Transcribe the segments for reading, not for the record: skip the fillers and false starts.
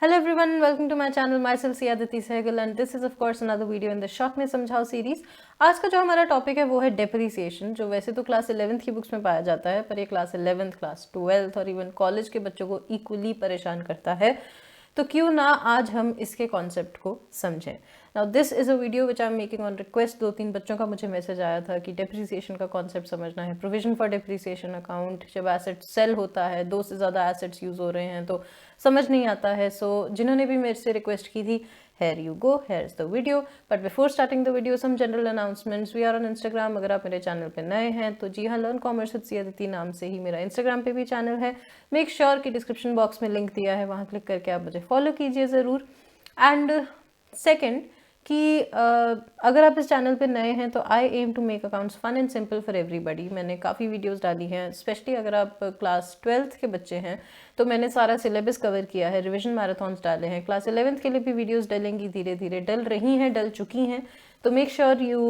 Hello everyone, welcome to my channel. Myself Siyadati Sehgal and this is of course another video in the short में समझाओ series. आज का जो हमारा topic है वो है डेप्रिसिएशन, जो वैसे तो क्लास 11th की बुक्स में पाया जाता है, पर ये क्लास 11th, क्लास 12th और इवन कॉलेज के बच्चों को इक्वली परेशान करता है। तो क्यों ना आज हम इसके कॉन्सेप्ट को समझें। Now this is a video which I am making on request. 2-3 बच्चों का मुझे मैसेज आया था कि डेप्रिसिएशन का कॉन्सेप्ट समझना है, प्रोविजन फॉर डेप्रिसिएशन अकाउंट, जब एसेट सेल होता है, 2 से ज़्यादा एसेट्स यूज़ हो रहे हैं तो समझ नहीं आता है। सो जिन्होंने भी मेरे से रिक्वेस्ट की थी, here you go, here's the video. But before starting the video, some general announcements. We are on Instagram. अगर आप मेरे चैनल पे नए हैं तो जी हाँ, लर्न कॉमर्स विद सियादती नाम से ही मेरा इंस्टाग्राम पे भी चैनल है। मेक श्योर कि डिस्क्रिप्शन बॉक्स में लिंक दिया है, वहाँ क्लिक करके आप मुझे फॉलो कीजिए ज़रूर। एंड सेकेंड कि अगर आप इस चैनल पे नए हैं तो I am to make accounts fun and simple for everybody. मैंने काफ़ी वीडियोस डाली हैं, स्पेशली अगर आप क्लास 12th के बच्चे हैं तो मैंने सारा सिलेबस कवर किया है, रिवीजन मैराथन्स डाले हैं। क्लास 11th के लिए भी वीडियोस डलेंगी, धीरे धीरे डल रही हैं, डल चुकी हैं। तो make sure you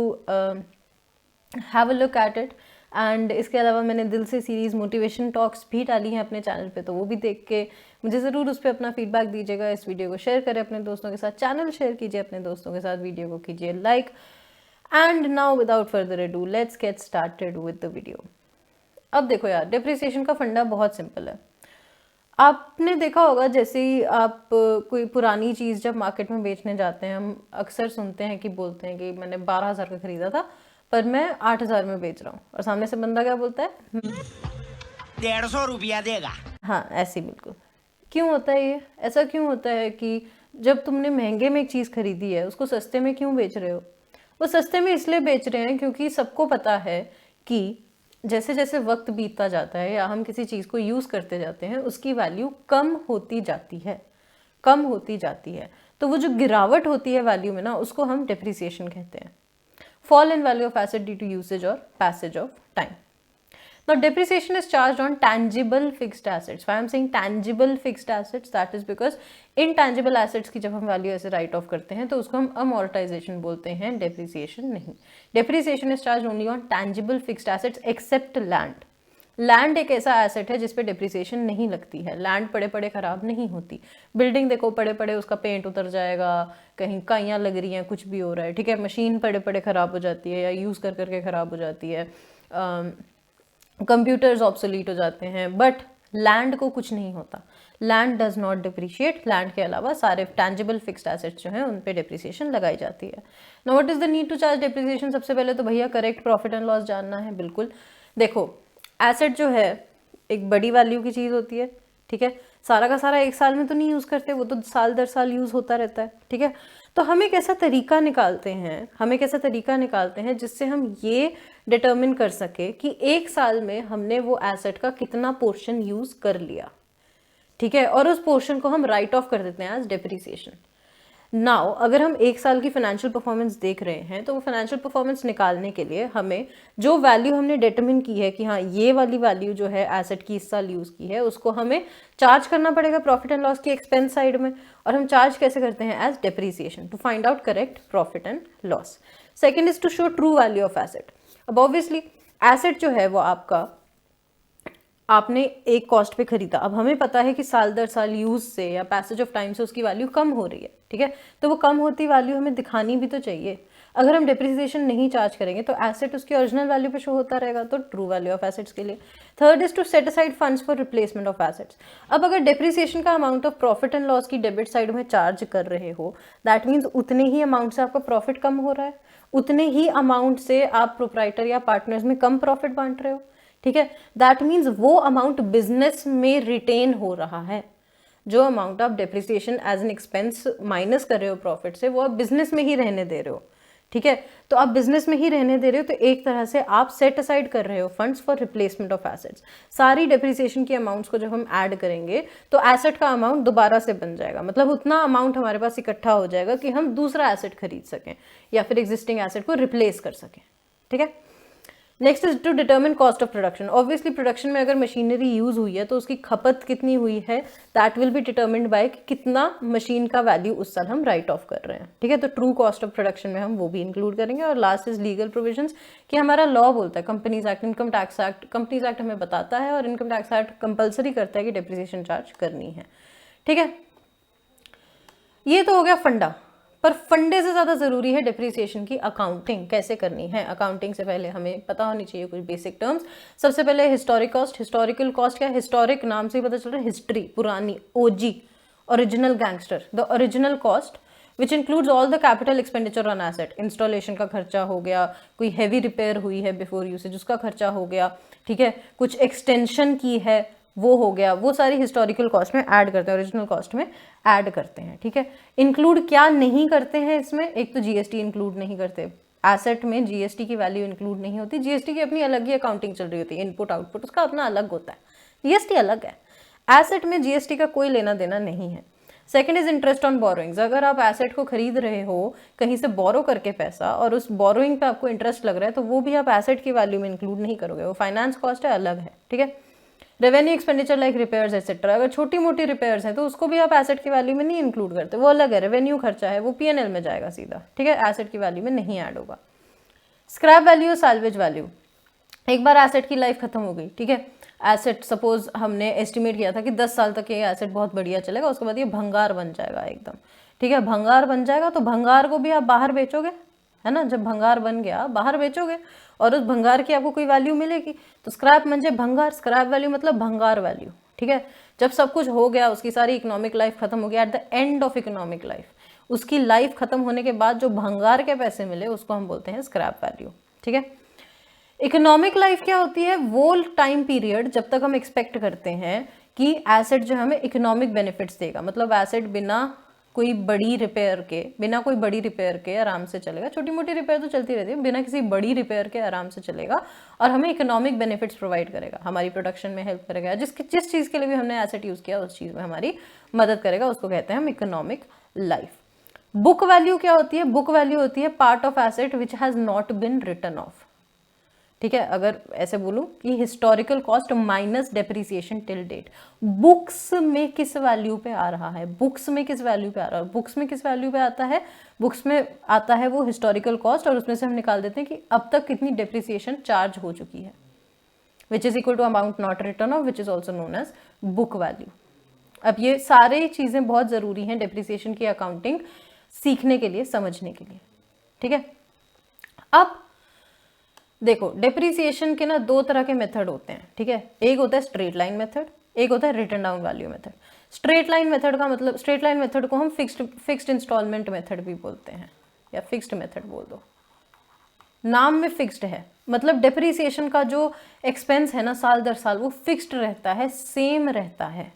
have a look at it. And इसके अलावा मैंने दिल से सीरीज़ मोटिवेशन टॉक्स भी डाली हैं अपने चैनल पे, तो वो भी देख के मुझे ज़रूर उस पर अपना फीडबैक दीजिएगा। इस वीडियो को शेयर करें अपने दोस्तों के साथ, चैनल शेयर कीजिए अपने दोस्तों के साथ, वीडियो को कीजिए like. And now without further ado let's get started with the video. अब देखो यार, डेप्रिसिएशन का फंडा बहुत सिंपल है। आपने देखा होगा जैसे ही आप कोई पुरानी चीज़ जब मार्केट में बेचने जाते हैं, हम अक्सर सुनते हैं कि बोलते हैं कि मैंने 12,000 का खरीदा था पर मैं 8,000 में बेच रहा हूँ, और सामने से बंदा क्या बोलता है, 150 रुपया देगा। हाँ ऐसे ही बिल्कुल। क्यों होता है ये? ऐसा क्यों होता है कि जब तुमने महंगे में एक चीज़ खरीदी है उसको सस्ते में क्यों बेच रहे हो? वो सस्ते में इसलिए बेच रहे हैं क्योंकि सबको पता है कि जैसे जैसे वक्त बीतता जाता है या हम किसी चीज़ को यूज़ करते जाते हैं उसकी वैल्यू कम होती जाती है, कम होती जाती है। तो वो जो गिरावट होती है वैल्यू में ना, उसको हम डेप्रिसिएशन कहते हैं। Fall in value of asset due to usage or passage of time. Now depreciation is charged on tangible fixed assets. Why I am saying tangible fixed assets, that is because intangible assets की जब हम value ऐसे right of करते हैं तो उसको हम amortization बोलते हैं, depreciation नहीं। Depreciation is charged only on tangible fixed assets except land. Land एक ऐसा एसेट है जिसपे डिप्रिसिएशन नहीं लगती है। लैंड पड़े पड़े खराब नहीं होती। बिल्डिंग देखो, पड़े पड़े उसका पेंट उतर जाएगा, कहीं काइयाँ लग रही हैं, कुछ भी हो रहा है, ठीक है। मशीन पड़े पड़े खराब हो जाती है या यूज़ कर करके खराब हो जाती है, कंप्यूटर्स ऑब्सोलीट हो जाते हैं, बट लैंड को कुछ नहीं होता। Land does not depreciate. Land के अलावा सारे टैंजिबल फिक्स्ड एसेट्स जो हैं उन पे डिप्रिसिएशन लगाई जाती है। Now what is the need to charge depreciation? सबसे पहले तो भैया करेक्ट प्रॉफिट एंड लॉस जानना है। बिल्कुल, देखो एसेट जो है एक बड़ी वैल्यू की चीज़ होती है, ठीक है। सारा का सारा एक साल में तो नहीं यूज़ करते, वो तो साल दर साल यूज़ होता रहता है, ठीक है। तो हम एक ऐसा तरीका निकालते हैं जिससे हम ये डिटर्मिन कर सके कि एक साल में हमने वो एसेट का कितना पोर्शन यूज़ कर लिया, ठीक है। और उस पोर्शन को हम राइट ऑफ कर देते हैं एज डेप्रिसिएशन। नाउ अगर हम एक साल की फाइनेंशियल परफॉर्मेंस देख रहे हैं तो वो फाइनेंशियल परफॉर्मेंस निकालने के लिए हमें जो वैल्यू हमने डिटरमिन की है कि हाँ ये वाली वैल्यू जो है एसेट की इस साल यूज़ की है, उसको हमें चार्ज करना पड़ेगा प्रॉफिट एंड लॉस की एक्सपेंस साइड में। और हम चार्ज कैसे करते हैं? As depreciation, to find out correct profit and loss. Second is to show true value of asset. अब ऑब्वियसली एसेट जो है वो आपने एक कॉस्ट पे खरीदा, अब हमें पता है कि साल दर साल यूज से या पैसेज ऑफ टाइम से उसकी वैल्यू कम हो रही है, ठीक है। तो वो कम होती वैल्यू हमें दिखानी भी तो चाहिए। अगर हम डिप्रिसिएशन नहीं चार्ज करेंगे तो एसेट उसकी ओरिजिनल वैल्यू पे शो होता रहेगा, तो ट्रू वैल्यू ऑफ एसेट्स के लिए। Third is to set aside funds for replacement of assets. अब अगर डिप्रिसिएशन का amount of profit and loss की डेबिट साइड में चार्ज कर रहे हो, दैट मीन्स उतने ही अमाउंट से आपका प्रॉफिट कम हो रहा है, उतने ही अमाउंट से आप प्रोप्राइटर या पार्टनर्स में कम प्रॉफिट बांट रहे हो, ठीक है। दैट मीन्स वो अमाउंट बिजनेस में रिटेन हो रहा है। जो अमाउंट आप depreciation as an expense minus कर रहे हो प्रॉफिट से, वो आप बिजनेस में ही रहने दे रहे हो, ठीक है। तो आप बिजनेस में ही रहने दे रहे हो तो एक तरह से आप सेट असाइड कर रहे हो funds for replacement of assets. सारी डेप्रिसिएशन की अमाउंट्स को जब हम ऐड करेंगे तो एसेट का अमाउंट दोबारा से बन जाएगा, मतलब उतना अमाउंट हमारे पास इकट्ठा हो जाएगा कि हम दूसरा एसेट खरीद सकें या फिर एग्जिस्टिंग एसेट को रिप्लेस कर सकें, ठीक है। Next is to determine cost of production. Obviously production में अगर मशीनरी यूज हुई है तो उसकी खपत कितनी हुई है, that will be determined by कितना मशीन का वैल्यू उस साल हम राइट ऑफ कर रहे हैं, ठीक है। तो ट्रू कॉस्ट ऑफ प्रोडक्शन में हम वो भी इंक्लूड करेंगे। और लास्ट इज लीगल प्रोविजंस, कि हमारा लॉ बोलता है, companies act, income tax act, companies act हमें बताता है और इनकम टैक्स एक्ट कंपल्सरी करता है कि डेप्रिसिएशन चार्ज करनी है, ठीक है। ये तो हो गया फंडा, पर फंडे से ज़्यादा ज़रूरी है डिप्रिसिएशन की अकाउंटिंग कैसे करनी है। अकाउंटिंग से पहले हमें पता होनी चाहिए कुछ बेसिक टर्म्स। सबसे पहले हिस्टोरिक कॉस्ट। हिस्टोरिकल कॉस्ट क्या है? हिस्टोरिक नाम से ही पता चल रहा है, हिस्ट्री, पुरानी, OG, original gangster. The original cost which includes all the capital expenditure on asset. Installation का खर्चा हो गया, कोई हैवी रिपेयर हुई है बिफोर यूसेज उसका खर्चा हो गया, ठीक है, कुछ एक्सटेंशन की है वो हो गया, वो सारी हिस्टोरिकल कॉस्ट में ऐड करते हैं, ओरिजिनल कॉस्ट में ऐड करते हैं, ठीक है। इंक्लूड क्या नहीं करते हैं इसमें? एक तो जीएसटी इंक्लूड नहीं करते, एसेट में जीएसटी की वैल्यू इंक्लूड नहीं होती। जीएसटी की अपनी अलग ही अकाउंटिंग चल रही होती है, इनपुट आउटपुट उसका अपना अलग होता है, जीएसटी अलग है। एसेट में जीएसटी का कोई लेना देना नहीं है। Second is interest on borrowings. अगर आप एसेट को खरीद रहे हो कहीं से बोरो करके पैसा और उस बोरोइंग पे आपको इंटरेस्ट लग रहा है तो वो भी आप एसेट की वैल्यू में इंक्लूड नहीं करोगे, वो फाइनेंस कॉस्ट है, अलग है, ठीक है। Revenue expenditure like repairs etcetera, अगर छोटी मोटी रिपेयर्स हैं तो उसको भी आप एसेट की वैल्यू में नहीं इंक्लूड करते, वो अलग है, रेवेन्यू खर्चा है, वो पीएनएल में जाएगा सीधा, ठीक है, एसेट की वैल्यू में नहीं ऐड होगा। स्क्रैप वैल्यू और सैल्वेज वैल्यू, एक बार एसेट की लाइफ खत्म हो गई, ठीक है, एसेट सपोज हमने एस्टिमेट किया था कि 10 साल तक ये एसेट बहुत बढ़िया चलेगा, उसके बाद ये भंगार बन जाएगा एकदम, ठीक है, भंगार बन जाएगा तो भंगार को भी आप बाहर बेचोगे, है ना, जब भंगार बन गया बाहर बेचोगे और उस भंगार की आपको कोई वैल्यू मिलेगी। तो स्क्रैप म्हणजे भंगार, स्क्रैप वैल्यू मतलब भंगार वैल्यू, ठीक है। जब सब कुछ हो गया, उसकी सारी इकोनॉमिक लाइफ खत्म हो गया, at the end of economic life, उसकी लाइफ खत्म होने के बाद जो भंगार के पैसे मिले उसको हम बोलते हैं स्क्रैप वैल्यू, ठीक है। इकोनॉमिक लाइफ क्या होती है? वो टाइम पीरियड जब तक हम एक्सपेक्ट करते हैं कि एसेट जो हमें इकोनॉमिक बेनिफिट्स देगा, मतलब एसेट बिना कोई बड़ी रिपेयर के आराम से चलेगा, छोटी मोटी रिपेयर तो चलती रहती है, बिना किसी बड़ी रिपेयर के आराम से चलेगा और हमें इकोनॉमिक बेनिफिट्स प्रोवाइड करेगा, हमारी प्रोडक्शन में हेल्प करेगा, जिस चीज़ के लिए भी हमने एसेट यूज़ किया उस चीज़ में हमारी मदद करेगा, उसको कहते हैं हम इकोनॉमिक लाइफ। बुक वैल्यू क्या होती है? बुक वैल्यू होती है part of asset which has not been written off, ठीक है। अगर ऐसे बोलूं कि historical cost minus depreciation till date, books में किस वैल्यू पे आ रहा है? बुक्स में किस वैल्यू पे आ रहा है? बुक्स में किस वैल्यू पे आता है? बुक्स में आता है वो हिस्टोरिकल कॉस्ट और उसमें से हम निकाल देते हैं कि अब तक कितनी डेप्रिसिएशन चार्ज हो चुकी है, which is equal to amount not written off, which is also known as book value. अब ये सारी चीजें बहुत जरूरी हैं डेप्रिसिएशन की अकाउंटिंग सीखने के लिए, समझने के लिए, ठीक है। अब देखो, डेप्रिसिएशन के ना दो तरह के मेथड होते हैं, ठीक है। एक होता है स्ट्रेट लाइन मेथड, एक होता है written down value method. Straight line method का मतलब, स्ट्रेट लाइन मेथड को हम फिक्स्ड इंस्टॉलमेंट मेथड भी बोलते हैं या फिक्स्ड मेथड बोल दो, नाम में फिक्स्ड है, मतलब डेप्रिसिएशन का जो एक्सपेंस है ना साल दर साल वो फिक्स्ड रहता है, सेम रहता है,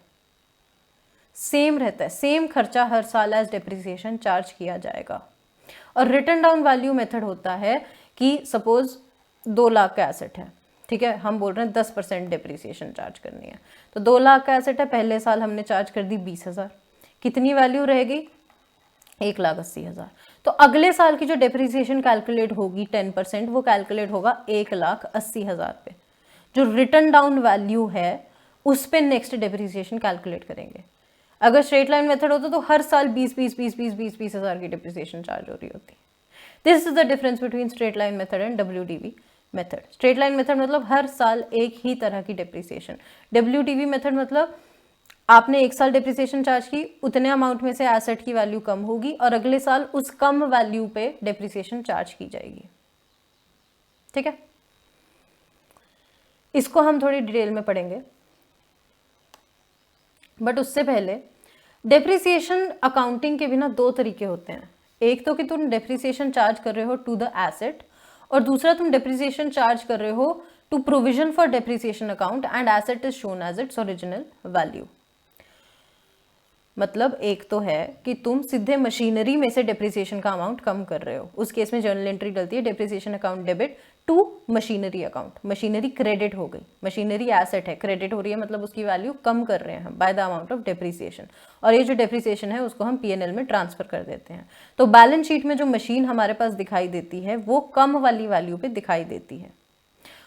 सेम खर्चा हर साल एज डेप्रिसिएशन चार्ज किया जाएगा। और रिटन डाउन वैल्यू मेथड होता है कि सपोज 2 लाख का एसेट है, ठीक है, हम बोल रहे हैं 10% डेप्रिसिएशन चार्ज करनी है, तो 2 लाख का एसेट है, पहले साल हमने चार्ज कर दी 20,000, कितनी वैल्यू रहेगी? 1,80,000। तो अगले साल की जो डेप्रिसिएशन कैलकुलेट होगी 10%, वो कैलकुलेट होगा 1,80,000 पे। जो रिटन डाउन वैल्यू है उस पे नेक्स्ट डेप्रिसिएशन कैलकुलेट करेंगे। अगर स्ट्रेट लाइन मेथड होता तो हर साल 20,000 की डेप्रिसिएशन चार्ज हो रही होती। This is the difference between straight line method and WDV method. Straight line method मतलब हर साल एक ही तरह की डेप्रिसिएशन, WDV मेथड मतलब आपने एक साल डेप्रिसिएशन चार्ज की, उतने अमाउंट में से एसेट की वैल्यू कम होगी और अगले साल उस कम वैल्यू पे डेप्रिसिएशन चार्ज की जाएगी, ठीक है। इसको हम थोड़ी डिटेल में पढ़ेंगे, बट उससे पहले डेप्रिसिएशन अकाउंटिंग के बिना 2 तरीके होते हैं। एक तो कि तुम डेप्रिसिएशन चार्ज कर रहे हो टू द एसेट, और दूसरा तुम डेप्रिसिएशन चार्ज कर रहे हो to provision for depreciation account and asset is shown as its original value. मतलब एक तो है कि तुम सीधे मशीनरी में से डेप्रिसिएशन का अमाउंट कम कर रहे हो, उस केस में जर्नल एंट्री डलती है depreciation account debit to machinery account, machinery credit हो गई, मशीनरी एसेट है, क्रेडिट हो रही है, मतलब उसकी वैल्यू कम कर रहे हैं हम bye the amount of depreciation, और ये जो डेप्रिसिएशन है उसको हम पीएनएल में ट्रांसफर कर देते हैं। तो बैलेंस शीट में जो मशीन हमारे पास दिखाई देती है वो कम वाली वैल्यू पे दिखाई देती है।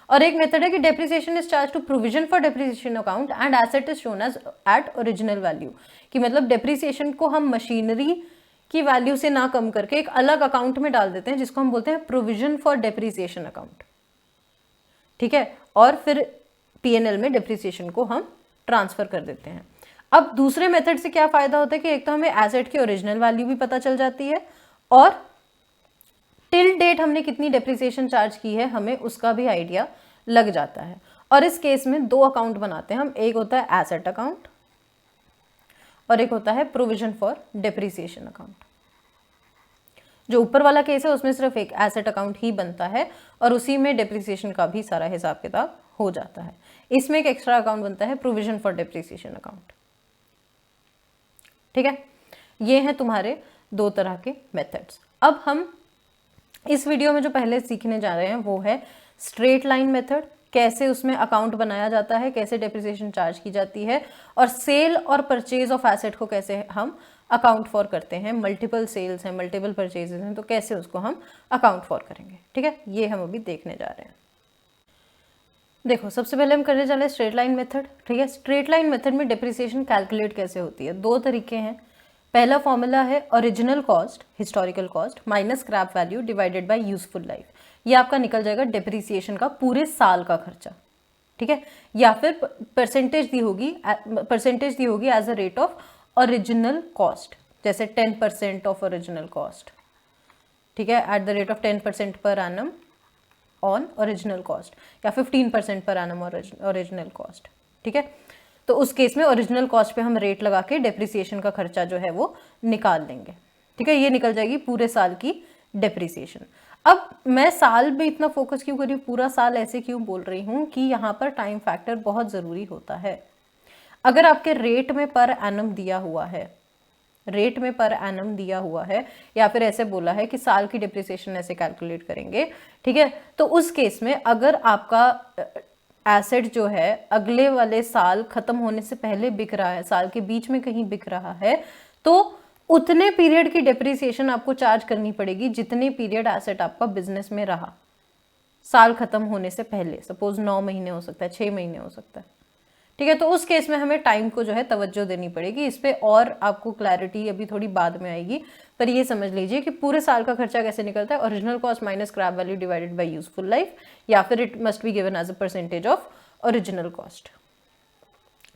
और एक मेथड है कि depreciation is charge to provision for depreciation account and asset is shown as at original value, कि मतलब डेप्रिसिएशन को हम मशीनरी की वैल्यू से ना कम करके एक अलग अकाउंट में डाल देते हैं जिसको हम बोलते हैं प्रोविजन फॉर डेप्रिसिएशन अकाउंट, ठीक है, और फिर पीएनएल में डेप्रिसिएशन को हम ट्रांसफर कर देते हैं। अब दूसरे मेथड से क्या फायदा होता है कि एक तो हमें एसेट की ओरिजिनल वैल्यू भी पता चल जाती है और टिल डेट हमने कितनी डेप्रिसिएशन चार्ज की है हमें उसका भी आइडिया लग जाता है। और इस केस में दो अकाउंट बनाते हैं हम, एक होता है एसेट अकाउंट और एक होता है प्रोविजन फॉर डेप्रिसिएशन अकाउंट। जो ऊपर वाला केस है उसमें सिर्फ एक एसेट अकाउंट ही बनता है और उसी में डेप्रिसिएशन का भी सारा हिसाब किताब हो जाता है। इसमें एक एक्स्ट्रा अकाउंट बनता है प्रोविजन फॉर डेप्रिसिएशन अकाउंट। ठीक है, ये हैं तुम्हारे दो तरह के मेथड्स। अब हम इस वीडियो में जो पहले सीखने जा रहे हैं वो है स्ट्रेट लाइन मेथड, कैसे उसमें अकाउंट बनाया जाता है, कैसे डेप्रिसिएशन चार्ज की जाती है, और सेल और परचेज ऑफ एसेट को कैसे हम अकाउंट फॉर करते हैं। मल्टीपल सेल्स हैं, मल्टीपल परचेजेस हैं, तो कैसे उसको हम अकाउंट फॉर करेंगे। ठीक है, ये हम अभी देखने जा रहे हैं। देखो, सबसे पहले हम करने चले स्ट्रेट लाइन मेथड। ठीक है, स्ट्रेट लाइन मेथड में डेप्रिसिएशन कैलकुलेट कैसे होती है, दो तरीके हैं। पहला फॉर्मूला है original cost, historical cost minus scrap value divided by useful life. ये आपका निकल जाएगा डेप्रिसिएशन का पूरे साल का खर्चा। ठीक है, या फिर परसेंटेज दी होगी as a rate of original cost, जैसे 10% ऑफ ओरिजिनल कॉस्ट। ठीक है, at the rate of 10% per annum on original cost, या 15% पर एनम ओरिजिनल कॉस्ट। ठीक है, तो उस केस में ओरिजिनल कॉस्ट पे हम रेट लगा के डेप्रिसिएशन का खर्चा जो है वो निकाल लेंगे। ठीक है, ये निकल जाएगी पूरे साल की डेप्रिसिएशन। अब मैं साल में इतना फोकस क्यों कर रही हूँ, पूरा साल ऐसे क्यों बोल रही हूँ कि यहाँ पर टाइम फैक्टर बहुत ज़रूरी होता है। अगर आपके रेट में पर एनम दिया हुआ है, रेट में पर एनम दिया हुआ है, या फिर ऐसे बोला है कि साल की डेप्रिसिएशन ऐसे कैलकुलेट करेंगे, ठीक है, तो उस केस में अगर आपका एसेट जो है अगले वाले साल खत्म होने से पहले बिक रहा है, साल के बीच में कहीं बिक रहा है, तो उतने पीरियड की डेप्रिसिएशन आपको चार्ज करनी पड़ेगी जितने पीरियड एसेट आपका बिजनेस में रहा साल खत्म होने से पहले। सपोज 9 महीने हो सकता है, 6 महीने हो सकता है। ठीक है, तो उस केस में हमें टाइम को जो है तवज्जो देनी पड़ेगी। इस पे और आपको क्लैरिटी अभी थोड़ी बाद में आएगी, पर ये समझ लीजिए कि पूरे साल का खर्चा कैसे निकलता है, original cost minus scrap value divided by useful life, या फिर it must be given as a percentage of original cost.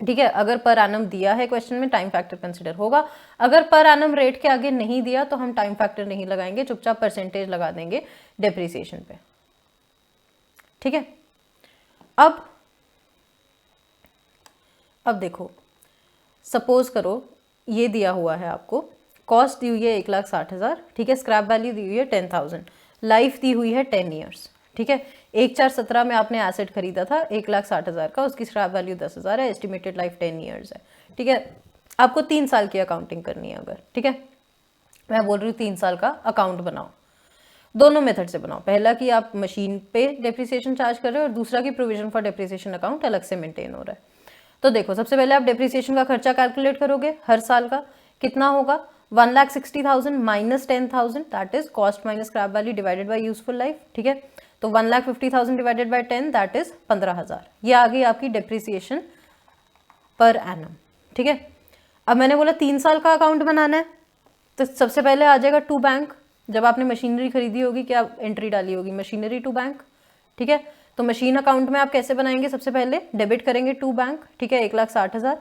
ठीक है, अगर पर एनम दिया है क्वेश्चन में, टाइम फैक्टर कंसिडर होगा। अगर पर एनम रेट के आगे नहीं दिया तो हम टाइम फैक्टर नहीं लगाएंगे, चुपचाप परसेंटेज लगा देंगे डेप्रिसिएशन पे। ठीक है, अब देखो, सपोज करो ये दिया हुआ है आपको, कॉस्ट दी हुई है 1,60,000, ठीक है, स्क्रैप वैल्यू दी हुई है 10,000, लाइफ दी हुई है 10 ईयर्स। ठीक है, 1/4/17 में आपने एसेट खरीदा था 1,60,000 का, उसकी स्क्रैप वैल्यू 10,000 है, एस्टिमेटेड लाइफ 10 ईयर्स है। ठीक है, आपको 3 साल की अकाउंटिंग करनी है अगर, ठीक है, मैं बोल रही हूँ 3 साल का अकाउंट बनाओ। दोनों मेथड से बनाओ, पहला कि आप मशीन पे डेप्रिसिएशन चार्ज कर रहे हो और दूसरा कि प्रोविजन फॉर डेप्रिसिएशन अकाउंट अलग से मेंटेन हो रहा है। तो देखो, सबसे पहले आप डेप्रिसिएशन का खर्चा कैलकुलेट करोगे हर साल का, कितना होगा, 1,60,000 minus 10,000, that is cost minus scrap value divided by useful life. ठीक है, तो 1,50,000 डिवाइडेड बाय 10, दैट इज 15,000। ये आ गई आपकी डेप्रिसिएशन पर एनम। ठीक है, अब मैंने बोला 3 साल का अकाउंट बनाना है, तो सबसे पहले आ जाएगा टू बैंक। जब आपने मशीनरी खरीदी होगी, क्या एंट्री डाली होगी, मशीनरी टू बैंक। ठीक है, तो मशीन अकाउंट में आप कैसे बनाएंगे, सबसे पहले डेबिट करेंगे टू बैंक, ठीक है, 1,60,000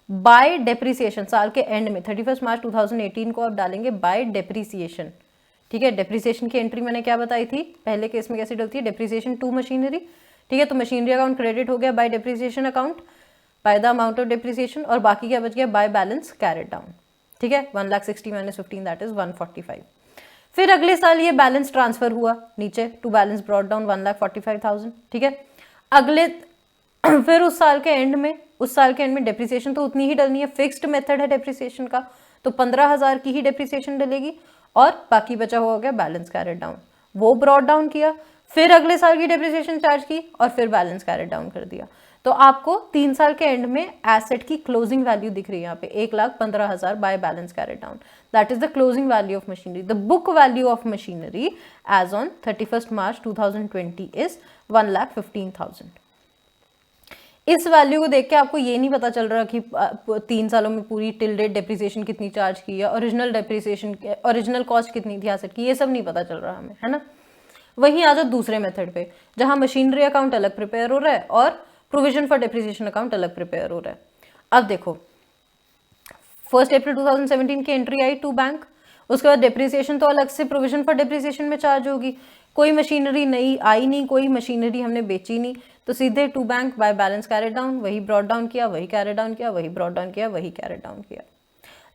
बाय डेप्रिसिएशन, साल के एंड में 31 मार्च 2018 को आप डालेंगे बाय डेप्रिसिएशन। ठीक है, डेप्रिसिएशन की एंट्री मैंने क्या बताई थी, पहले केस में कैसे डलती है, डेप्रिसिएशन टू मशीनरी। ठीक है, तो मशीनरी अकाउंट क्रेडिट हो गया bye depreciation account by the amount of depreciation, और बाकी क्या बच गया, बाय बैलेंस कैरिड डाउन। ठीक है, 1,60,000 माइनस 15, दैट इज 145। फिर अगले साल ये बैलेंस ट्रांसफर हुआ नीचे, टू बैलेंस ब्रॉट डाउन 1,45,000। ठीक है, अगले फिर उस साल के एंड में डेप्रिसिएशन तो उतनी ही डलनी है, फिक्स्ड मेथड है डेप्रिसिएशन का, तो 15,000 की ही डेप्रिसिएशन डलेगी, और बाकी बचा हुआ गया बैलेंस कैरिड डाउन, वो ब्रॉट डाउन किया, फिर अगले साल की डेप्रिसिएशन चार्ज की, और फिर बैलेंस कैरिड डाउन कर दिया। तो आपको 3 साल के एंड में एसेट की क्लोजिंग वैल्यू दिख रही है यहाँ पे, 1,15,000 by balance carried down, that is the closing value of machinery. The book value of machinery as on 31 March 2020 is 1,15,000। इस वैल्यू को देख के आपको ये नहीं पता चल रहा कि 3 सालों में पूरी टिल डेट डेप्रिसिएशन कितनी चार्ज की है, ओरिजिनल कॉस्ट कितनी थी एसेट की, ये सब नहीं पता चल रहा हमें, है ना। वहीं आ जाओ दूसरे मेथड पे, जहां मशीनरी अकाउंट अलग प्रिपेयर हो रहा है और प्रोविजन फॉर डेप्रिसिएशन अकाउंट अलग प्रिपेयर हो रहा है। अब देखो, 1 अप्रैल 2017 की एंट्री आई टू बैंक, उसके बाद डिप्रिसिएशन तो अलग से प्रोविजन फॉर डिप्रिसिएशन में चार्ज होगी। कोई मशीनरी नई आई नहीं, कोई मशीनरी हमने बेची नहीं, तो सीधे to bank by balance carried down, वही ब्रॉट डाउन किया, वही कैरेड डाउन किया, वही ब्रॉट डाउन किया, वही कैरेड डाउन किया।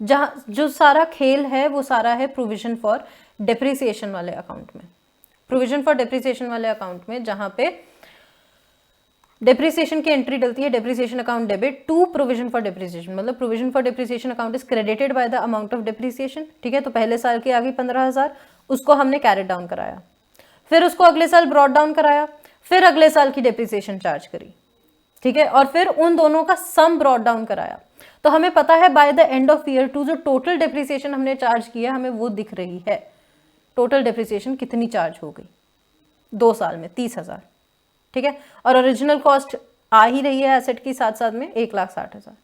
जहाँ जो सारा खेल है वो सारा है प्रोविजन फॉर डिप्रिसिएशन वाले अकाउंट में। प्रोविजन फॉर डिप्रिसिएशन वाले अकाउंट में जहाँ पे डिप्रिसिएशन की एंट्री डलती है depreciation account debit to provision for depreciation, मतलब provision for depreciation account is credited by the amount of depreciation. ठीक है, तो पहले साल की आ गई 15,000, उसको हमने कैरेट डाउन कराया, फिर उसको अगले साल ब्रॉट डाउन कराया, फिर अगले साल की डिप्रिसिएशन चार्ज करी। ठीक है, और फिर उन दोनों का सम ब्रॉट डाउन कराया, तो हमें पता है by the end of year 2 जो टोटल डिप्रिसिएशन हमने चार्ज किया हमें वो दिख रही है। टोटल डिप्रिसिएशन कितनी चार्ज हो गई 2 साल में? 30,000। ठीक है, और ओरिजिनल कॉस्ट आ ही रही है एसेट की साथ साथ में 1,60,000।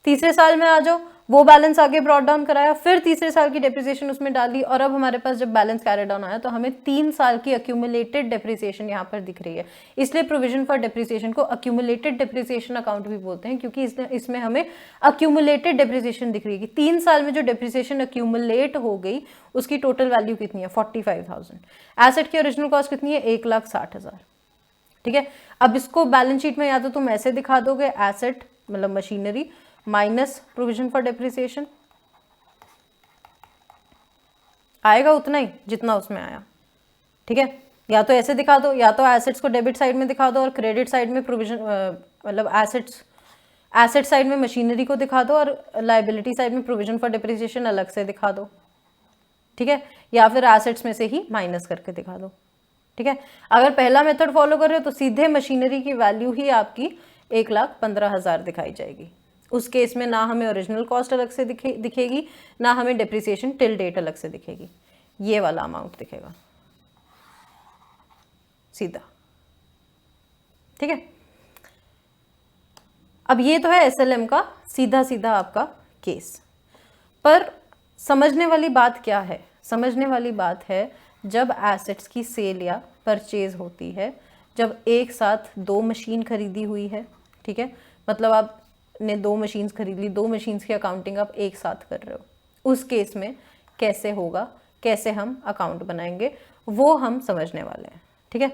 तीसरे साल में आ जाओ, वो बैलेंस आगे ब्रॉट डाउन कराया, फिर तीसरे साल की डिप्रिसिएशन उसमें डाली, और अब हमारे पास जब बैलेंस कैरी डाउन आया तो हमें 3 साल की अक्यूमुलेटेड डिप्रिसिएशन यहाँ पर दिख रही है। इसलिए प्रोविजन फॉर डिप्रिसिएशन को अक्यूमुलेटेड डिप्रिसिएशन अकाउंट भी बोलते हैं, क्योंकि इसमें हमें अक्यूमुलेटेड डिप्रिसिएशन दिख रही है कि 3 साल में जो डिप्रिसिएशन अक्यूमुलेट हो गई उसकी टोटल वैल्यू कितनी है 45,000। एसेट की ओरिजिनल कॉस्ट कितनी है 1,60,000। ठीक है, अब इसको बैलेंस शीट में या तो तुम ऐसे दिखा दोगे, एसेट मतलब machinery minus provision for depreciation, आएगा उतना ही जितना उसमें आया। ठीक है, या तो ऐसे दिखा दो, या तो एसेट्स को डेबिट साइड में दिखा दो और क्रेडिट साइड में प्रोविजन मतलब एसेट साइड में मशीनरी को दिखा दो और लाइबिलिटी साइड में प्रोविजन फॉर डिप्रिसिएशन अलग से दिखा दो। ठीक है, या फिर एसेट्स में से ही माइनस करके दिखा दो। ठीक है, अगर पहला मेथड फॉलो कर रहे हो तो सीधे मशीनरी की वैल्यू ही आपकी 1,15,000 दिखाई जाएगी। उस केस में ना हमें ओरिजिनल कॉस्ट अलग से दिखेगी, ना हमें डिप्रिसिएशन टिल डेट अलग से दिखेगी, ये वाला अमाउंट दिखेगा सीधा। ठीक है, अब ये तो है एसएलएम का सीधा सीधा आपका केस। पर समझने वाली बात क्या है? समझने वाली बात है जब एसेट्स की सेल या परचेज होती है, जब एक साथ 2 मशीन खरीदी हुई है। ठीक है, मतलब आपने 2 मशीन्स खरीद ली, 2 मशीन्स की अकाउंटिंग आप एक साथ कर रहे हो, उस केस में कैसे होगा, कैसे हम अकाउंट बनाएंगे, वो हम समझने वाले हैं। ठीक है,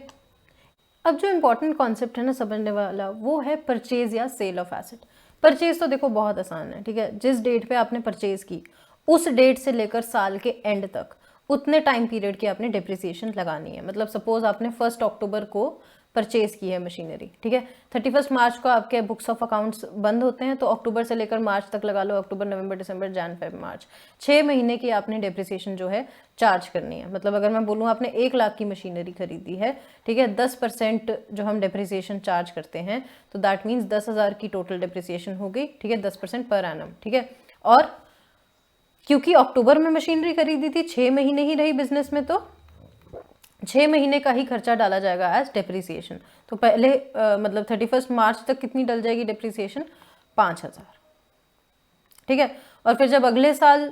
अब जो इम्पोर्टेंट कॉन्सेप्ट है ना समझने वाला, वो है परचेज या सेल ऑफ एसेट। परचेज तो देखो बहुत आसान है। ठीक है, जिस डेट पे आपने परचेज की उस डेट से लेकर साल के एंड तक उतने टाइम पीरियड की आपने डिप्रिसिएशन लगानी है। मतलब सपोज आपने 1 अक्टूबर को परचेज की है मशीनरी। ठीक है, 31 मार्च को आपके बुक्स ऑफ अकाउंट्स बंद होते हैं, तो अक्टूबर से लेकर मार्च तक लगा लो, अक्टूबर नवंबर दिसंबर जैन फेब मार्च, 6 महीने की आपने डिप्रिसिएशन जो है चार्ज करनी है। मतलब अगर मैं बोलूँ आपने 1 लाख की मशीनरी खरीदी है, ठीक है, 10% जो हम डिप्रिसिएशन चार्ज करते हैं, तो दैट मीन्स 10,000 की टोटल डिप्रिसिएशन हो गई। ठीक है, 10% पर एनम। ठीक है, और क्योंकि अक्टूबर में मशीनरी खरीदी थी, 6 महीने ही रही बिजनेस में, तो 6 महीने का ही खर्चा डाला जाएगा एज डिप्रिसिएशन। तो पहले मतलब 31 मार्च तक कितनी डल जाएगी डिप्रिसिएशन? 5,000। ठीक है, और फिर जब अगले साल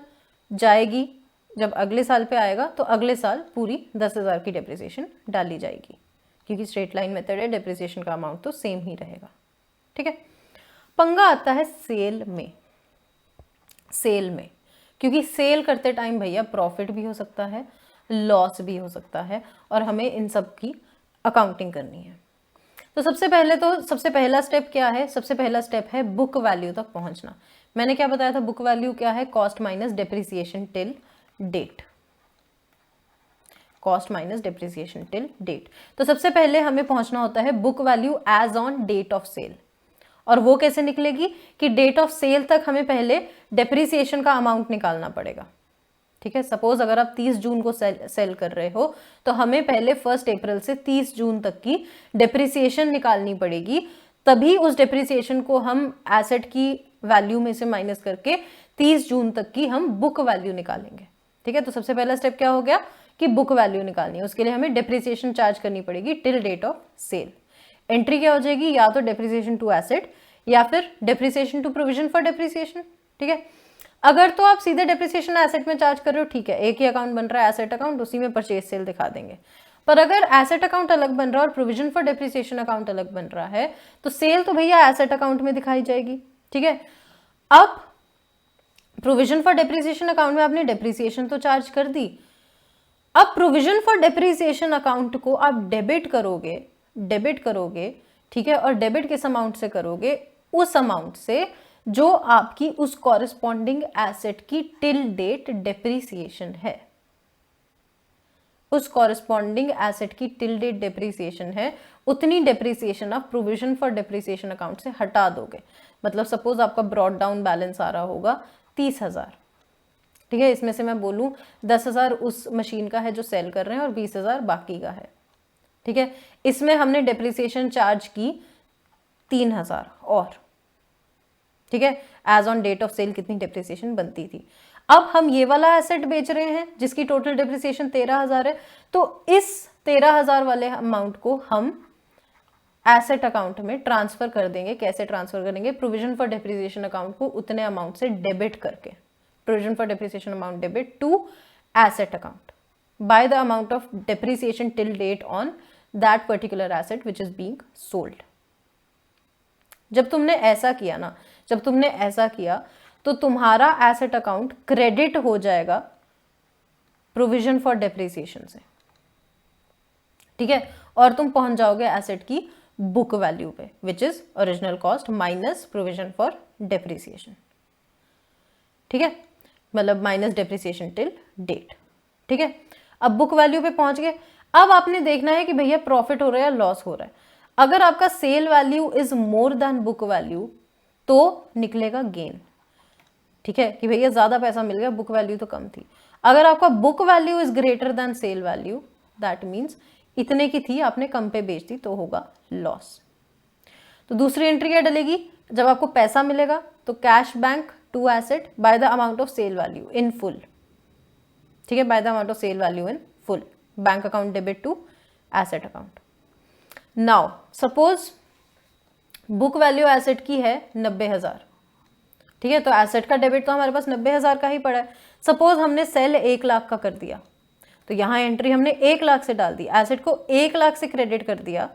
जाएगी, जब अगले साल पे आएगा तो अगले साल पूरी 10,000 की डिप्रिसिएशन डाली जाएगी, क्योंकि स्ट्रेट लाइन मेथड है, डिप्रिसिएशन का अमाउंट तो सेम ही रहेगा। ठीक है, पंगा आता है सेल में। सेल में क्योंकि सेल करते टाइम भैया प्रॉफिट भी हो सकता है, लॉस भी हो सकता है, और हमें इन सब की अकाउंटिंग करनी है। तो सबसे पहला स्टेप क्या है? सबसे पहला स्टेप है बुक वैल्यू तक पहुंचना। मैंने क्या बताया था? बुक वैल्यू क्या है? Cost minus depreciation till date. Cost minus depreciation till date. तो सबसे पहले हमें पहुंचना होता है book value as on date of sale. और वो कैसे निकलेगी कि डेट ऑफ सेल तक हमें पहले डिप्रिसिएशन का अमाउंट निकालना पड़ेगा। ठीक है, सपोज अगर आप 30 जून को सेल कर रहे हो, तो हमें पहले 1 अप्रैल से 30 जून तक की डिप्रिसिएशन निकालनी पड़ेगी, तभी उस डिप्रिसिएशन को हम एसेट की वैल्यू में से माइनस करके 30 जून तक की हम बुक वैल्यू निकालेंगे। ठीक है, तो सबसे पहला स्टेप क्या हो गया कि बुक वैल्यू निकालनी है। उसके लिए हमें डिप्रिसिएशन चार्ज करनी पड़ेगी till date of sale. Entry क्या हो जाएगी? या तो डिप्रिसिएशन टू एसेट या फिर depreciation to provision for depreciation. ठीक है, अगर तो आप सीधे डिप्रिसिएशन एसेट में चार्ज कर रहे हो, ठीक है, एक ही अकाउंट बन रहा है एसेट अकाउंट, उसी में परचेज सेल दिखा देंगे। पर अगर एसेट अकाउंट अलग बन रहा है और प्रोविजन फॉर डिप्रिसिएशन अकाउंट अलग बन रहा है, तो सेल तो भैया एसेट अकाउंट में दिखाई जाएगी। ठीक है, अब प्रोविजन फॉर डेप्रिसिएशन अकाउंट में आपने डेप्रिसिएशन तो चार्ज कर दी, अब प्रोविजन फॉर डेप्रिसिएशन अकाउंट को आप डेबिट करोगे, ठीक है, और डेबिट किस अमाउंट से करोगे, उस अमाउंट से जो आपकी उस कॉरेस्पॉन्डिंग एसेट की टिल डेट डेप्रिसिएशन है, उस कॉरेस्पॉन्डिंग एसेट की टिल डेट डेप्रिसिएशन है, उतनी डेप्रिसिएशन आप प्रोविजन फॉर डेप्रिसिएशन अकाउंट से हटा दोगे। मतलब सपोज आपका ब्रॉड डाउन बैलेंस आ रहा होगा 30,000, ठीक है, इसमें से मैं बोलूं 10,000 उस मशीन का है जो सेल कर रहे हैं और 20,000 बाकी का है, ठीक है, इसमें हमने डेप्रिसिएशन चार्ज की 3,000 और, ठीक है, as on date of sale कितनी डेप्रिसिएशन बनती थी। अब हम ये वाला एसेट बेच रहे हैं जिसकी टोटल डेप्रिसिएशन 13,000 है, तो इस 13,000 वाले अमाउंट को हम एसेट अकाउंट में ट्रांसफर कर देंगे। कैसे ट्रांसफर करेंगे, प्रोविजन फॉर डेप्रिसिएशन अकाउंट को उतने अमाउंट से डेबिट करके, provision for depreciation amount debit to asset account by the amount of depreciation till date on that particular asset which is being sold. जब तुमने ऐसा किया ना, जब तुमने ऐसा किया तो तुम्हारा एसेट अकाउंट क्रेडिट हो जाएगा प्रोविजन फॉर डेप्रिसिएशन से, ठीक है, और तुम पहुंच जाओगे एसेट की बुक वैल्यू पे which is original cost minus provision for depreciation, ठीक है, मतलब माइनस डेप्रिसिएशन टिल डेट, ठीक है। अब बुक वैल्यू पे पहुंच गए, अब आपने देखना है कि भैया प्रॉफिट हो रहा है या लॉस हो रहा है। अगर आपका sale value is more than book value तो निकलेगा गेन, ठीक है, कि भैया ज्यादा पैसा मिल गया, बुक वैल्यू तो कम थी। अगर आपका book value is greater than sale value, that means इतने की थी, आपने कम पे बेच दी, तो होगा लॉस। तो दूसरी एंट्री क्या डलेगी, जब आपको पैसा मिलेगा तो cash bank to asset by the amount of sale value in full, ठीक है, by the amount of sale value in full, bank account debit to asset account. Now suppose book value asset की है 90,000, ठीक है, तो asset का debit तो हमारे पास 90,000 का ही पड़ा है। सपोज हमने सेल 1 लाख का कर दिया, तो यहां एंट्री हमने 1 लाख से डाल दी, एसेट को 1 लाख से क्रेडिट कर दिया,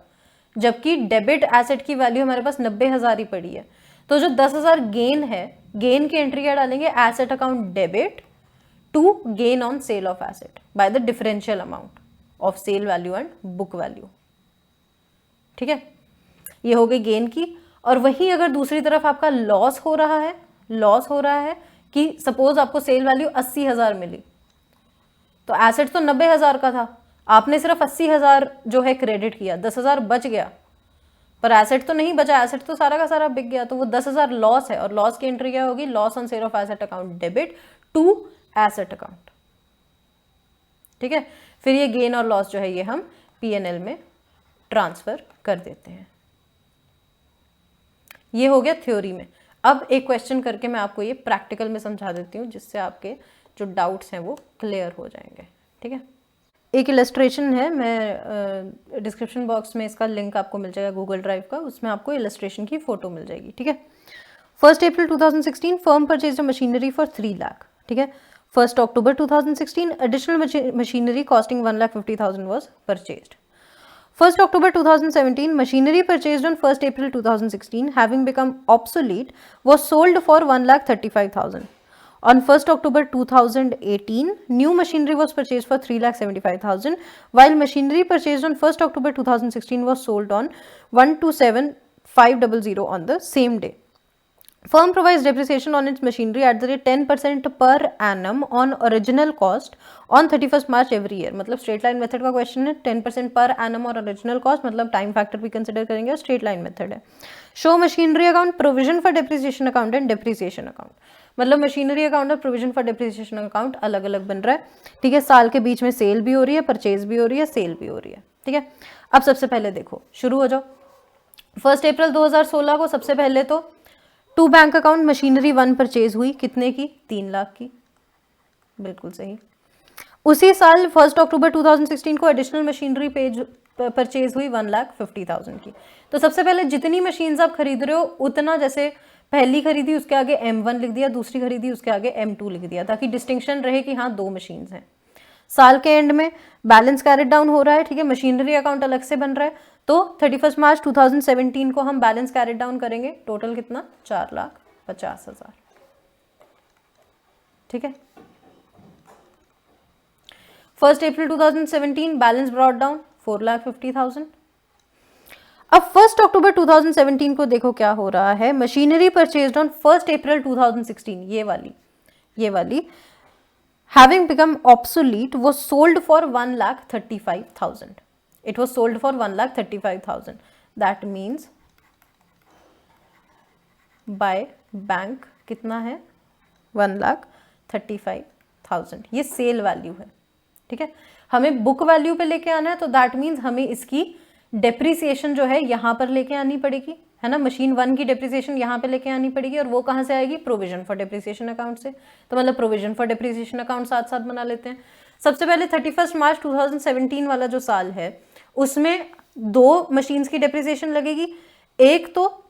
जबकि डेबिट एसेट की वैल्यू हमारे पास 90,000 ही पड़ी है। तो जो 10,000 गेन है, गेन की एंट्री क्या डालेंगे, asset account debit to gain on sale of asset by the differential amount of sale value and book value, ठीक है, ये हो गई गेन की। और वहीं अगर दूसरी तरफ आपका लॉस हो रहा है, लॉस हो रहा है कि सपोज आपको सेल वैल्यू 80,000 मिली, तो एसेट तो 90,000 का था, आपने सिर्फ 80,000 जो है क्रेडिट किया, 10,000 बच गया, पर एसेट तो नहीं बचा, एसेट तो सारा का सारा बिक गया, तो वो 10,000 लॉस है। और लॉस की एंट्री क्या होगी, loss on sale of asset account debit to asset account, ठीक है। फिर ये गेन और लॉस जो है ये हम P&L में ट्रांसफर कर देते हैं। ये हो गया थ्योरी में। अब एक क्वेश्चन करके मैं आपको ये प्रैक्टिकल में समझा देती हूँ, जिससे आपके जो डाउट्स हैं वो क्लियर हो जाएंगे, ठीक है। एक इलस्ट्रेशन है, मैं डिस्क्रिप्शन बॉक्स में इसका लिंक आपको मिल जाएगा गूगल ड्राइव का, उसमें आपको इलस्ट्रेशन की फोटो मिल जाएगी, ठीक है। 1 अप्रैल 2016 firm purchase machinery for 3 lakh, ठीक है। 1 अक्टूबर 2016 additional machinery costing 1,50,000 was purchased. 1 October 2017, machinery purchased on 1 April 2016, having become obsolete, was sold for 1,35,000. On 1 October 2018, new machinery was purchased for 3,75,000, while machinery purchased on 1 October 2016 was sold on 127,500 on the same day. Firm provides depreciation on its machinery at the rate 10% per annum on original cost on 31st March every year. मतलब straight line method का question है, 10% per annum और original cost, मतलब time factor भी consider करेंगे और straight line method है। Show machinery account, provision for depreciation account and depreciation account, मतलब मशीनरी अकाउंट और प्रोविजन फॉर डेप्रिसिएशन अकाउंट अलग अलग बन रहा है, ठीक है। साल के बीच में सेल भी हो रही है, परचेज भी हो रही है, सेल भी हो रही है, ठीक है। अब सबसे पहले देखो, शुरू हो जाओ। 1 अप्रैल 2016 को सबसे पहले तो to bank account machinery 1 purchase हुई, कितने की, 3 लाख की, बिल्कुल सही। उसी साल 1 अक्टूबर 2016 को एडिशनल मशीनरी परचेज हुई 1,50,000 की। तो सबसे पहले जितनी मशीन्स आप खरीद रहे हो उतना, जैसे पहली खरीदी उसके आगे M1 लिख दिया, दूसरी खरीदी उसके आगे M2 लिख दिया, ताकि डिस्टिंक्शन रहे कि हाँ 2 मशीन्स हैं। साल के एंड में बैलेंस कैरेट डाउन हो रहा है, ठीक है, मशीनरी अकाउंट अलग से बन रहा है, तो 31 मार्च 2017 को हम बैलेंस कैरेट डाउन करेंगे, टोटल कितना, 4,50,000, ठीक है। 1 अप्रैल 2017 बैलेंस ब्रॉट डाउन 4,50,000। अब 1 अक्टूबर 2017 को देखो क्या हो रहा है, मशीनरी परचेज्ड ऑन 1 अप्रैल 2016, ये वाली having become obsolete was sold for 1,35,000. It was sold for 1,35,000. That means by bank कितना है 1,35,000, ये सेल वैल्यू है। ठीक है, हमें बुक वैल्यू पे लेके आना है, तो दैट मीन्स हमें इसकी डेप्रिसिएशन जो है यहाँ पर लेके आनी पड़ेगी, है ना। मशीन 1 की डेप्रिसिएशन यहाँ पे लेके आनी पड़ेगी, और वो कहाँ से आएगी, प्रोविजन फॉर डेप्रिसिएशन अकाउंट से। तो मतलब प्रोविजन फॉर डेप्रिसिएशन अकाउंट साथ साथ बना लेते हैं। सबसे पहले 31 मार्च 2017 वाला जो साल है उसमें 2 मशीन्स की डेप्रिसिएशन लगेगी। एक तो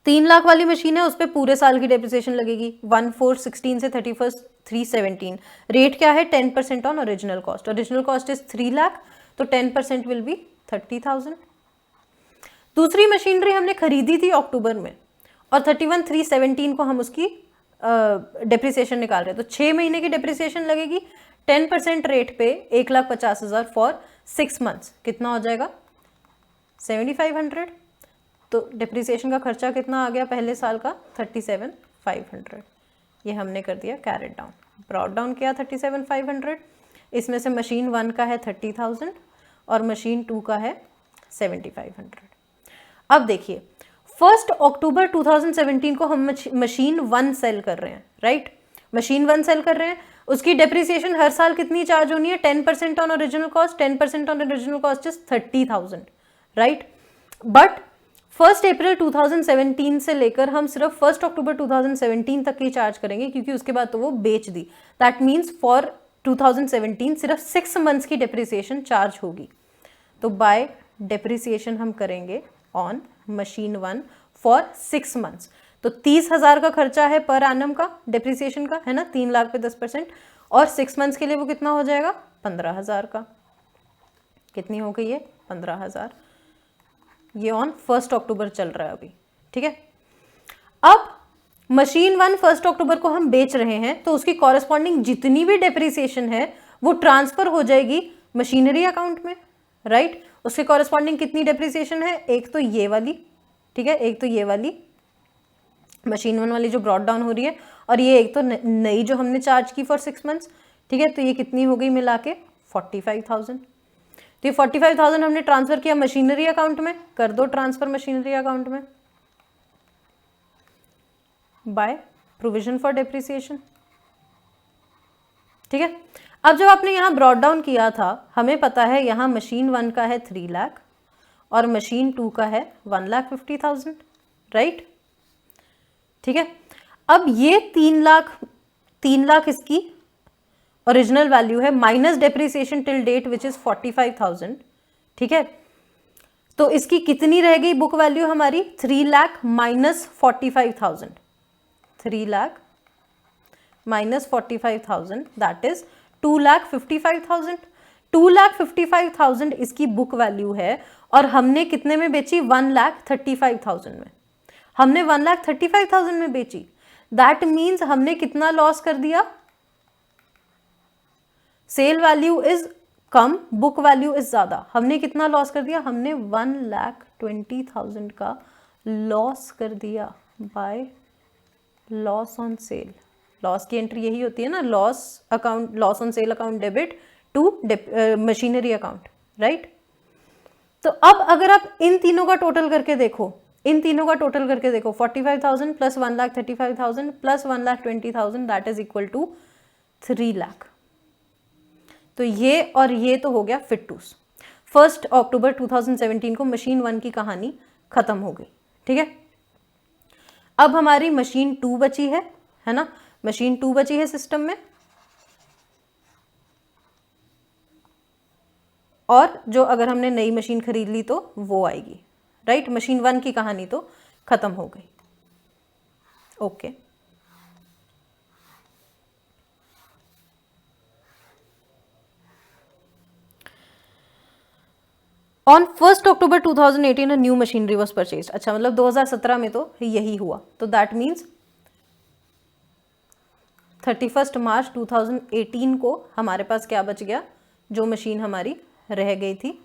3 लाख वाली मशीन है, उस पर पूरे साल की डेप्रिसिएशन लगेगी 1/4/16 से 31/3/17। रेट क्या है, 10% on original cost. Original cost is 3 lakh, तो 10% विल बी 30,000। दूसरी मशीनरी हमने खरीदी थी अक्टूबर में, और 31/3/17 को हम उसकी डेप्रिसिएशन निकाल रहे हैं, तो 6 महीने की डेप्रिसिएशन लगेगी 10% रेट पे 1,50,000 फॉर 6 मंथ्स। कितना हो जाएगा 7,500। तो डेप्रिसिएशन का खर्चा कितना आ गया पहले साल का 37,500। ये हमने कर दिया कैरेट डाउन, ब्रॉट डाउन किया 37,500। इसमें से मशीन 1 का है 30,000 और मशीन 2 का है 7,500। अब देखिए 1 अक्टूबर 2017 को हम मशीन 1 सेल कर रहे हैं, राइट। मशीन 1 सेल कर रहे हैं, उसकी डेप्रिसिएशन हर साल कितनी चार्ज होनी है, 10% on original cost. 10% on original cost is 30,000, right. But 1 अप्रैल 2017 से लेकर हम सिर्फ 1 अक्टूबर 2017 तक ही चार्ज करेंगे, क्योंकि उसके बाद तो वो बेच दी। दैट मीन्स फॉर 2017 सिर्फ 6 मंथ्स की डेप्रिसिएशन चार्ज होगी। तो बाय डेप्रिसिएशन हम करेंगे ऑन मशीन 1 फॉर 6 मंथ्स। तो 30,000 का खर्चा है पर एनम का डेप्रिसिएशन का, है ना, 3 लाख पे 10%, और 6 मंथ्स के लिए वो कितना हो जाएगा 15,000 का। कितनी हो गई है 15,000। ये ऑन 1 अक्टूबर चल रहा है अभी, ठीक है। अब मशीन 1 1 अक्टूबर को हम बेच रहे हैं, तो उसकी कॉरेस्पॉन्डिंग जितनी भी डेप्रिसिएशन है वो ट्रांसफर हो जाएगी मशीनरी अकाउंट में, राइट। उसके कॉरेस्पॉन्डिंग कितनी डेप्रिसिएशन है, एक तो ये वाली, ठीक है, एक तो ये वाली मशीन 1 वाली जो ब्रॉट डाउन हो रही है, और ये एक तो नई जो हमने चार्ज की फॉर 6 मंथ्स, ठीक है। तो ये कितनी हो गई मिला के 45,000। तो ये 45,000 हमने ट्रांसफर किया मशीनरी अकाउंट में, कर दो ट्रांसफर मशीनरी अकाउंट में बाय प्रोविजन फॉर डेप्रिसिएशन, ठीक है। अब जब आपने यहाँ ब्रॉट डाउन किया था, हमें पता है यहाँ मशीन 1 का है 3 लाख और मशीन 2 का है 1,50,000, राइट, ठीक है। अब ये 3 लाख इसकी ओरिजिनल वैल्यू है, minus depreciation till date which is 45,000, ठीक है। तो इसकी कितनी रह गई बुक वैल्यू हमारी 3 lakh minus 45,000, 3 lakh minus 45,000 that is 2,55,000। 2,55,000 इसकी बुक वैल्यू है, और हमने कितने में बेची 1,35,000 में। हमने 1,35,000 में बेची, दैट मीन्स हमने कितना लॉस कर दिया, सेल वैल्यू इज कम, बुक वैल्यू इज ज्यादा। हमने कितना लॉस कर दिया, हमने 1,20,000 का लॉस कर दिया by loss on sale. Loss की एंट्री यही होती है ना, loss account, loss on sale account debit to machinery account, right. तो अब अगर आप इन तीनों का टोटल करके देखो, 45,000 plus 1,35,000 plus 1,20,000 that is equal to 3 lakh. तो ये और ये तो हो गया फिट टूस। 1 अक्टूबर 2017 को मशीन 1 की कहानी खत्म हो गई, ठीक है। अब हमारी मशीन 2 बची है ना, मशीन 2 बची है सिस्टम में, और जो अगर हमने नई मशीन खरीद ली तो वो आएगी, राइट। मशीन 1 की कहानी तो खत्म हो गई, okay. On 1 October 2018 a new machinery was purchase. अच्छा, मतलब 2017 में तो यही हुआ, तो दैट मीन्स 31 मार्च 2018 को हमारे पास क्या बच गया, जो मशीन हमारी रह गई थी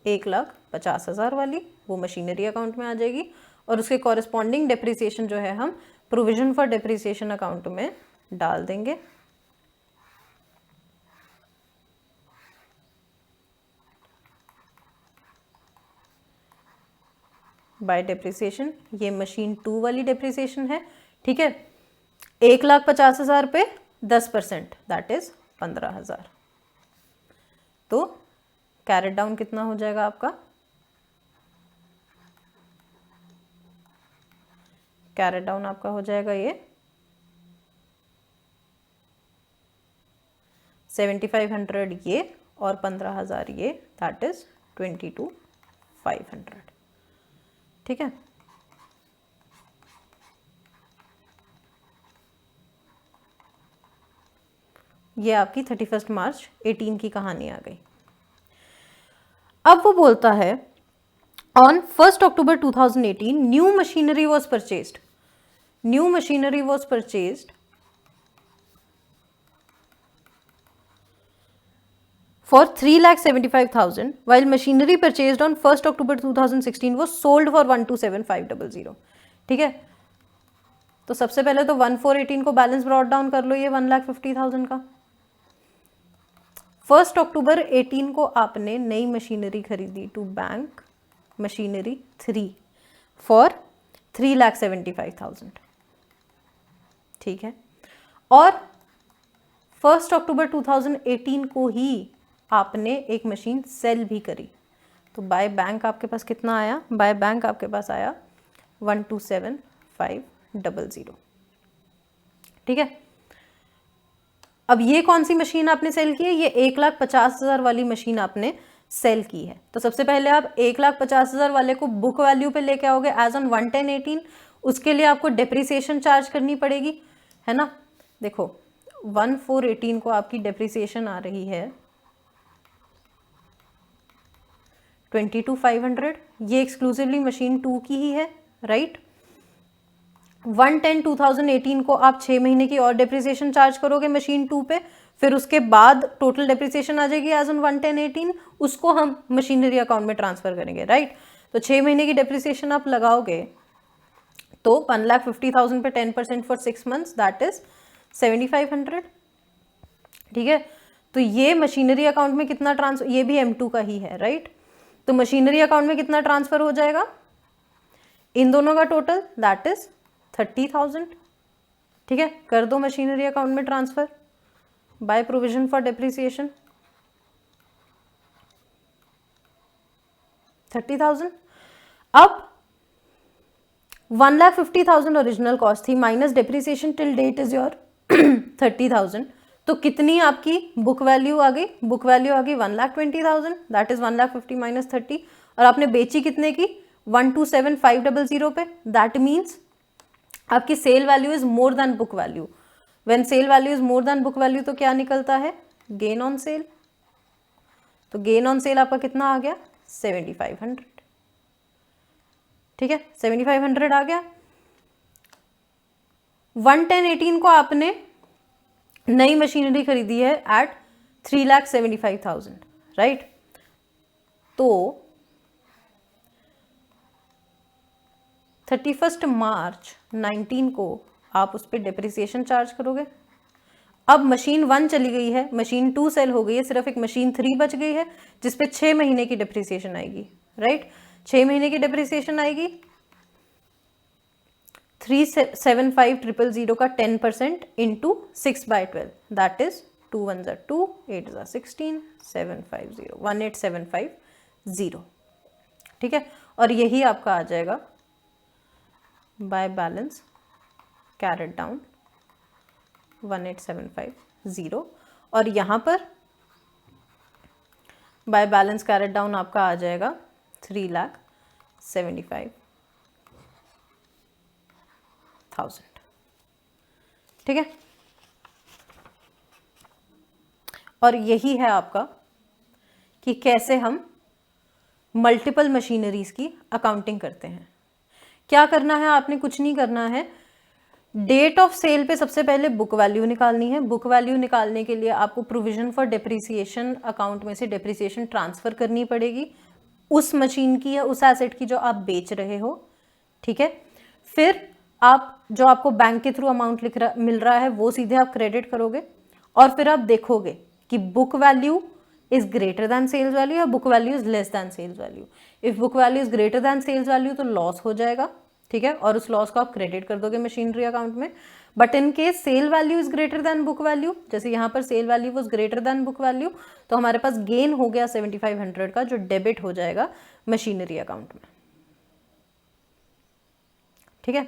1,50,000 वाली, वो मशीनरी अकाउंट में आ जाएगी और उसके कॉरेस्पॉन्डिंग डेप्रिसिएशन जो है हम प्रोविजन फॉर डेप्रिसिएशन अकाउंट में डाल देंगे। बाय डेप्रिसिएशन, ये मशीन 2 वाली डेप्रिसिएशन है, ठीक है। 1,50,000 पे 10%, दैट इज 15,000। तो कैरेट डाउन कितना हो जाएगा आपका, कैरेट डाउन आपका हो जाएगा ये 7,500 ये और 15,000 ये, दैट इज 22,500, ठीक है। ये आपकी 31 मार्च 18 की कहानी आ गई। अब वो बोलता है on 1 October 2018 new machinery was purchased, new machinery was purchased for 3,75,000 while machinery purchased on 1st October 2016 was sold for 1,27,500, ठीक है। तो सबसे पहले तो 1,418 को बैलेंस ब्रॉट डाउन कर लो, ये 1,50,000 का। 1 अक्टूबर 18 को आपने नई मशीनरी खरीदी टू बैंक मशीनरी 3 फॉर 3,75,000, ठीक है। और 1 अक्टूबर 2018 को ही आपने एक मशीन सेल भी करी, तो बाय बैंक आपके पास कितना आया, बाय बैंक आपके पास आया 1,27,500, ठीक है। अब ये कौन सी मशीन आपने सेल की है, ये 1,50,000 वाली मशीन आपने सेल की है। तो सबसे पहले आप 1,50,000 वाले को बुक वैल्यू पे लेके आओगे एज ऑन 1/10/18, उसके लिए आपको डेप्रिसिएशन चार्ज करनी पड़ेगी, है ना। देखो 1,418 को आपकी डेप्रिसिएशन आ रही है 22,500, ये एक्सक्लूसिवली मशीन 2 की ही है, राइट। 1/10/2018 को आप 6 महीने की और डेप्रिसिएशन चार्ज करोगे मशीन 2 पे, फिर उसके बाद टोटल डेप्रिसिएशन आ जाएगी एज ऑन 1/10/18, उसको हम मशीनरी अकाउंट में ट्रांसफर करेंगे, राइट। तो 6 महीने की डेप्रिसिएशन आप लगाओगे तो 1,50,000 पे 10% फॉर 6 मंथ्स, दैट इज 7,500, ठीक है। तो ये मशीनरी अकाउंट में कितना ट्रांसफर, ये भी M2 का ही है, राइट। तो मशीनरी अकाउंट में कितना ट्रांसफर हो जाएगा इन दोनों का टोटल, दैट इज 30,000, ठीक है। कर दो मशीनरी अकाउंट में transfer by provision for depreciation 30,000। अब 1,50,000 ओरिजिनल कॉस्ट थी minus depreciation till date is your 30,000, तो कितनी आपकी बुक वैल्यू आ गई, बुक वैल्यू आ गई 1,20,000, दैट इज 1,50,000 माइनस 30, और आपने बेची कितने की 1,27,500 पे, दैट मीन्स आपकी sale value is more than book value. When sale value is more than book value तो क्या निकलता है, गेन ऑन सेल। तो गेन ऑन सेल आपका कितना आ गया 7,500, ठीक है, 7,500 आ गया। 1/10/18 को आपने नई मशीनरी खरीदी है एट 3,75,000, राइट। तो 31 मार्च 19 को आप उस पर डेप्रिसिएशन चार्ज करोगे। अब मशीन 1 चली गई है, मशीन 2 सेल हो गई है, सिर्फ एक मशीन 3 बच गई है जिसपे 6 महीने की डेप्रिसिएशन आएगी, राइट। 6 महीने की डेप्रिसिएशन आएगी 3,75,000 का 10% इंटू 6/12, दैट इज 2 1 2, 8 16, 750, 18,750, ठीक है। और यही आपका आ जाएगा बाय बैलेंस कैरेट डाउन 18,750, और यहाँ पर बाय बैलेंस कैरेट डाउन आपका आ जाएगा 3,75,000, ठीक है। और यही है आपका कि कैसे हम मल्टीपल मशीनरीज की अकाउंटिंग करते हैं। क्या करना है, आपने कुछ नहीं करना है, डेट ऑफ सेल पे सबसे पहले बुक वैल्यू निकालनी है। बुक वैल्यू निकालने के लिए आपको प्रोविजन फॉर डेप्रिसिएशन अकाउंट में से डेप्रिसिएशन ट्रांसफर करनी पड़ेगी उस मशीन की या उस एसेट की जो आप बेच रहे हो, ठीक है। फिर आप जो आपको बैंक के थ्रू अमाउंट मिल रहा है वो सीधे आप क्रेडिट करोगे और फिर आप देखोगे कि book value is greater than sales value या book value is less than sales value. If book value is greater than sales value तो लॉस हो जाएगा, ठीक है, और उस लॉस को आप क्रेडिट कर दोगे मशीनरी अकाउंट में। But in case sale value is greater than book value, जैसे यहाँ पर sale value was greater than book value, तो हमारे पास गेन हो गया 7500 का जो डेबिट हो जाएगा मशीनरी अकाउंट में, ठीक है।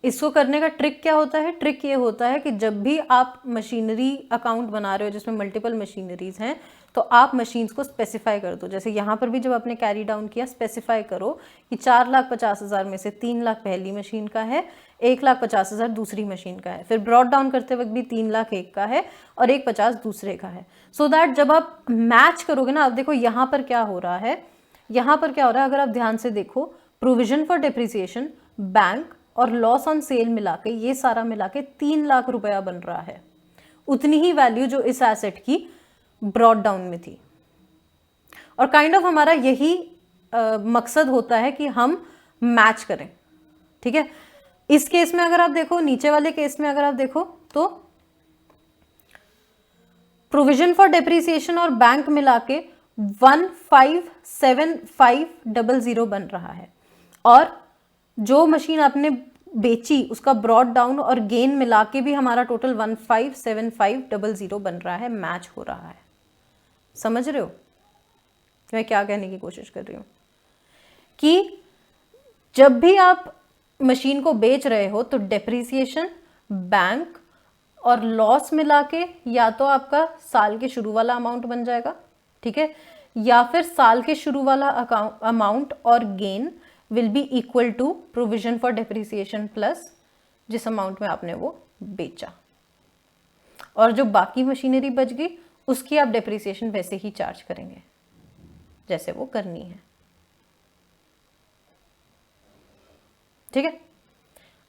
इसको करने का ट्रिक क्या होता है? ट्रिक ये होता है कि जब भी आप मशीनरी अकाउंट बना रहे हो जिसमें मल्टीपल मशीनरीज हैं तो आप मशीन्स को स्पेसिफाई कर दो। जैसे यहाँ पर भी जब आपने कैरी डाउन किया, स्पेसिफाई करो कि 4,50,000 में से 3 लाख पहली मशीन का है, 1,50,000 दूसरी मशीन का है, फिर ब्रॉड डाउन करते वक्त भी 3 लाख एक का है और 1,50,000 दूसरे का है। सो दैट जब आप मैच करोगे ना, आप देखो यहाँ पर क्या हो रहा है, यहाँ पर क्या हो रहा है, अगर आप ध्यान से देखो, प्रोविजन फॉर डेप्रिसिएशन, बैंक और लॉस ऑन सेल मिला के, ये सारा मिला के 3 लाख रुपया बन रहा है। उतनी ही वैल्यू जो इस एसेट की ब्रॉड डाउन में थी। और काइंड ऑफ हमारा यही मकसद होता है कि हम मैच करें, ठीक है। इस केस में अगर आप देखो, नीचे वाले केस में अगर आप देखो तो प्रोविजन फॉर डेप्रिसिएशन और बैंक मिला के 157500 बन रहा है और जो मशीन आपने बेची उसका ब्रॉड डाउन और गेन मिला के भी हमारा टोटल 157500 बन रहा है, मैच हो रहा है। समझ रहे हो मैं क्या कहने की कोशिश कर रही हूं? कि जब भी आप मशीन को बेच रहे हो तो डेप्रिसिएशन, बैंक और लॉस मिला के या तो आपका साल के शुरू वाला अमाउंट बन जाएगा, ठीक है, या फिर साल के शुरू वाला अमाउंट और gain will be equal to provision for depreciation plus जिस अमाउंट में आपने वो बेचा, और जो बाकी मशीनरी बच गई उसकी आप डेप्रिसिएशन वैसे ही चार्ज करेंगे जैसे वो करनी है, ठीक है।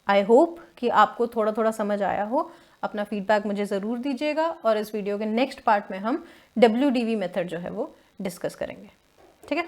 आई होप कि आपको थोड़ा थोड़ा समझ आया हो। अपना फीडबैक मुझे ज़रूर दीजिएगा और इस वीडियो के नेक्स्ट पार्ट में हम WDV मेथड जो है वो डिस्कस करेंगे, ठीक है।